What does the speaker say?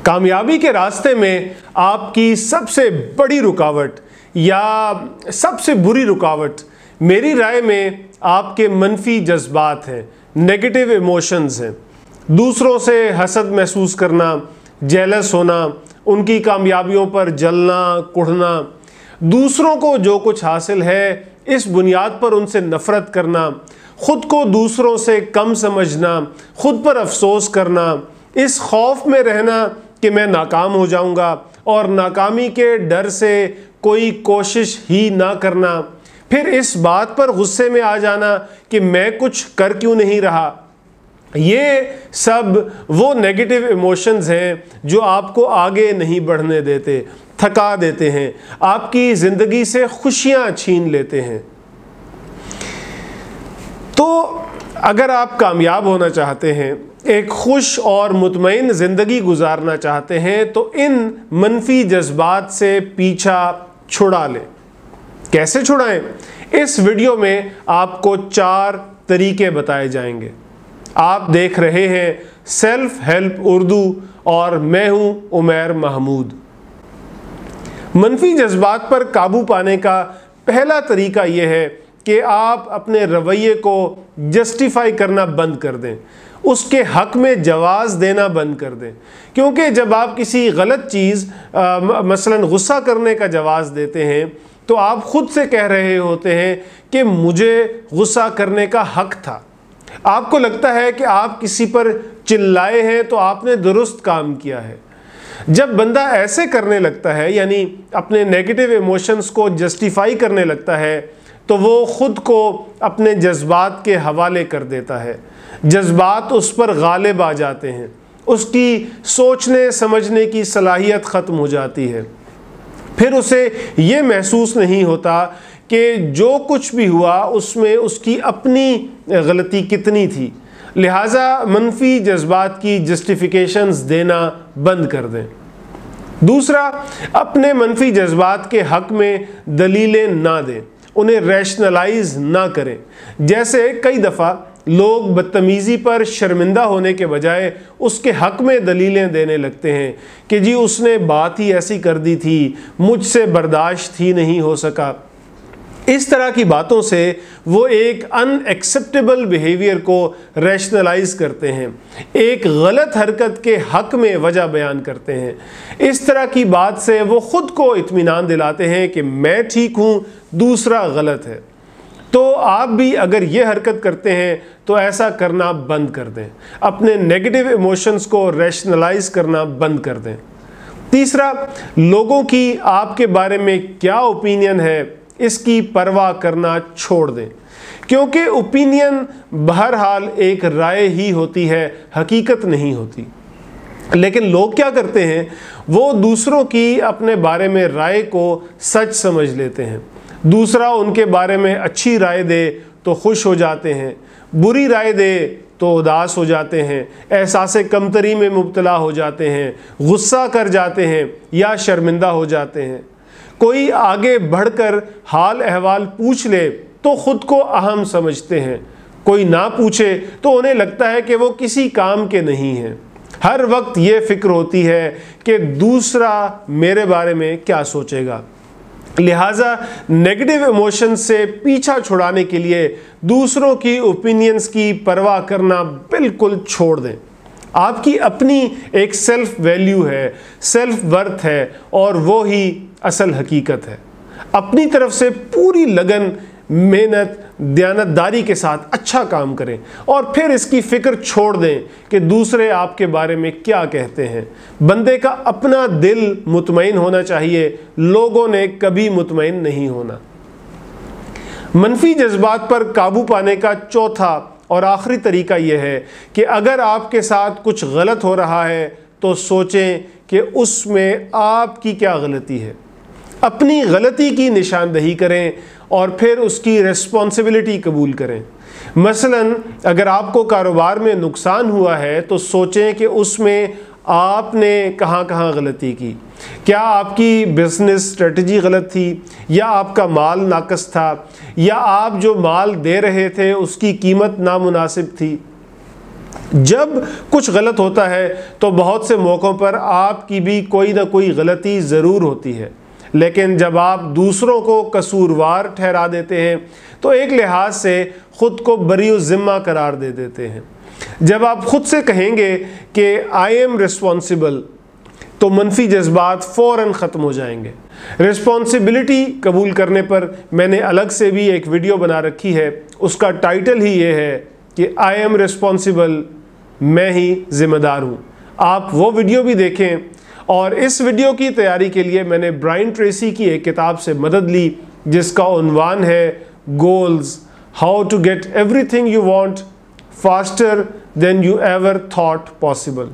کامیابی کے راستے میں آپ کی سب سے بڑی رکاوٹ یا سب سے بری رکاوٹ میری رائے میں آپ کے منفی جذبات ہیں، نیگیٹو ایموشنز ہیں۔ دوسروں سے حسد محسوس کرنا، جیلس ہونا، ان کی کامیابیوں پر جلنا کڑھنا، دوسروں کو جو کچھ حاصل ہے اس بنیاد پر ان سے نفرت کرنا، خود کو دوسروں سے کم سمجھنا، خود پر افسوس کرنا، اس خوف میں رہنا کہ میں ناکام ہو جاؤں گا اور ناکامی کے ڈر سے کوئی کوشش ہی نہ کرنا، پھر اس بات پر غصے میں آ جانا کہ میں کچھ کر کیوں نہیں رہا۔ یہ سب وہ نیگیٹو ایموشنز ہیں جو آپ کو آگے نہیں بڑھنے دیتے، تھکا دیتے ہیں، آپ کی زندگی سے خوشیاں چھین لیتے ہیں۔ تو اگر آپ کامیاب ہونا چاہتے ہیں، ایک خوش اور مطمئن زندگی گزارنا چاہتے ہیں، تو ان منفی جذبات سے پیچھا چھڑا لیں۔ کیسے چھڑائیں؟ اس ویڈیو میں آپ کو 4 طریقے بتائے جائیں گے۔ آپ دیکھ رہے ہیں سیلف ہیلپ اردو اور میں ہوں عمیر محمود۔ منفی جذبات پر قابو پانے کا پہلا طریقہ یہ ہے کہ آپ اپنے رویے کو جسٹیفائی کرنا بند کر دیں، اس کے حق میں جواز دینا بند کر دیں۔ کیونکہ جب آپ کسی غلط چیز مثلا غصہ کرنے کا جواز دیتے ہیں تو آپ خود سے کہہ رہے ہوتے ہیں کہ مجھے غصہ کرنے کا حق تھا۔ آپ کو لگتا ہے کہ آپ کسی پر چلائے ہیں تو آپ نے درست کام کیا ہے۔ جب بندہ ایسے کرنے لگتا ہے، یعنی اپنے نیگیٹو ایموشنز کو جسٹیفائی کرنے لگتا ہے، تو وہ خود کو اپنے جذبات کے حوالے کر دیتا ہے۔ جذبات اس پر غالب آ جاتے ہیں، اس کی سوچنے سمجھنے کی صلاحیت ختم ہو جاتی ہے۔ پھر اسے یہ محسوس نہیں ہوتا کہ جو کچھ بھی ہوا اس میں اس کی اپنی غلطی کتنی تھی، لہٰذا منفی جذبات کی جسٹیفیکیشنز دینا بند کر دیں۔ دوسرا، اپنے منفی جذبات کے حق میں دلیلیں نہ دیں، انہیں ریشنلائز نہ کریں۔ جیسے کئی دفعہ لوگ بدتمیزی پر شرمندہ ہونے کے بجائے اس کے حق میں دلیلیں دینے لگتے ہیں کہ جی اس نے بات ہی ایسی کر دی تھی، مجھ سے برداشت ہی نہیں ہو سکا۔ اس طرح کی باتوں سے وہ ایک ان ایکسیپٹیبل بیہیویئر کو ریشنلائز کرتے ہیں، ایک غلط حرکت کے حق میں وجہ بیان کرتے ہیں۔ اس طرح کی بات سے وہ خود کو اطمینان دلاتے ہیں کہ میں ٹھیک ہوں، دوسرا غلط ہے۔ تو آپ بھی اگر یہ حرکت کرتے ہیں تو ایسا کرنا بند کر دیں، اپنے نیگیٹو ایموشنز کو ریشنلائز کرنا بند کر دیں۔ تیسرا، لوگوں کی آپ کے بارے میں کیا اوپینین ہے اس کی پرواہ کرنا چھوڑ دیں، کیونکہ اوپینین بہرحال ایک رائے ہی ہوتی ہے، حقیقت نہیں ہوتی۔ لیکن لوگ کیا کرتے ہیں، وہ دوسروں کی اپنے بارے میں رائے کو سچ سمجھ لیتے ہیں۔ دوسرا ان کے بارے میں اچھی رائے دے تو خوش ہو جاتے ہیں، بری رائے دے تو اداس ہو جاتے ہیں، احساس کمتری میں مبتلا ہو جاتے ہیں، غصہ کر جاتے ہیں یا شرمندہ ہو جاتے ہیں۔ کوئی آگے بڑھ کر حال احوال پوچھ لے تو خود کو اہم سمجھتے ہیں، کوئی نہ پوچھے تو انہیں لگتا ہے کہ وہ کسی کام کے نہیں ہیں۔ ہر وقت یہ فکر ہوتی ہے کہ دوسرا میرے بارے میں کیا سوچے گا۔ لہٰذا نیگیٹو ایموشن سے پیچھا چھڑانے کے لیے دوسروں کی اوپینینز کی پرواہ کرنا بالکل چھوڑ دیں۔ آپ کی اپنی ایک سیلف ویلیو ہے، سیلف ورتھ ہے، اور وہی اصل حقیقت ہے۔ اپنی طرف سے پوری لگن، محنت، دیانتداری کے ساتھ اچھا کام کریں اور پھر اس کی فکر چھوڑ دیں کہ دوسرے آپ کے بارے میں کیا کہتے ہیں۔ بندے کا اپنا دل مطمئن ہونا چاہیے، لوگوں نے کبھی مطمئن نہیں ہونا۔ منفی جذبات پر قابو پانے کا چوتھا اور آخری طریقہ یہ ہے کہ اگر آپ کے ساتھ کچھ غلط ہو رہا ہے تو سوچیں کہ اس میں آپ کی کیا غلطی ہے، اپنی غلطی کی نشاندہی کریں اور پھر اس کی ریسپانسبلٹی قبول کریں۔ مثلا اگر آپ کو کاروبار میں نقصان ہوا ہے تو سوچیں کہ اس میں آپ نے کہاں کہاں غلطی کی۔ کیا آپ کی بزنس اسٹریٹجی غلط تھی، یا آپ کا مال ناقص تھا، یا آپ جو مال دے رہے تھے اس کی قیمت نامناسب تھی۔ جب کچھ غلط ہوتا ہے تو بہت سے موقعوں پر آپ کی بھی کوئی نہ کوئی غلطی ضرور ہوتی ہے، لیکن جب آپ دوسروں کو قصوروار ٹھہرا دیتے ہیں تو ایک لحاظ سے خود کو بری الذمہ قرار دے دیتے ہیں۔ جب آپ خود سے کہیں گے کہ آئی ایم ریسپانسبل تو منفی جذبات فوراً ختم ہو جائیں گے۔ رسپانسبلٹی قبول کرنے پر میں نے الگ سے بھی ایک ویڈیو بنا رکھی ہے، اس کا ٹائٹل ہی یہ ہے کہ آئی ایم ریسپانسبل، میں ہی ذمہ دار ہوں۔ آپ وہ ویڈیو بھی دیکھیں، اور اس ویڈیو کی تیاری کے لیے میں نے برائن ٹریسی کی ایک کتاب سے مدد لی جس کا عنوان ہے goals, how to get everything you want faster than you ever thought possible.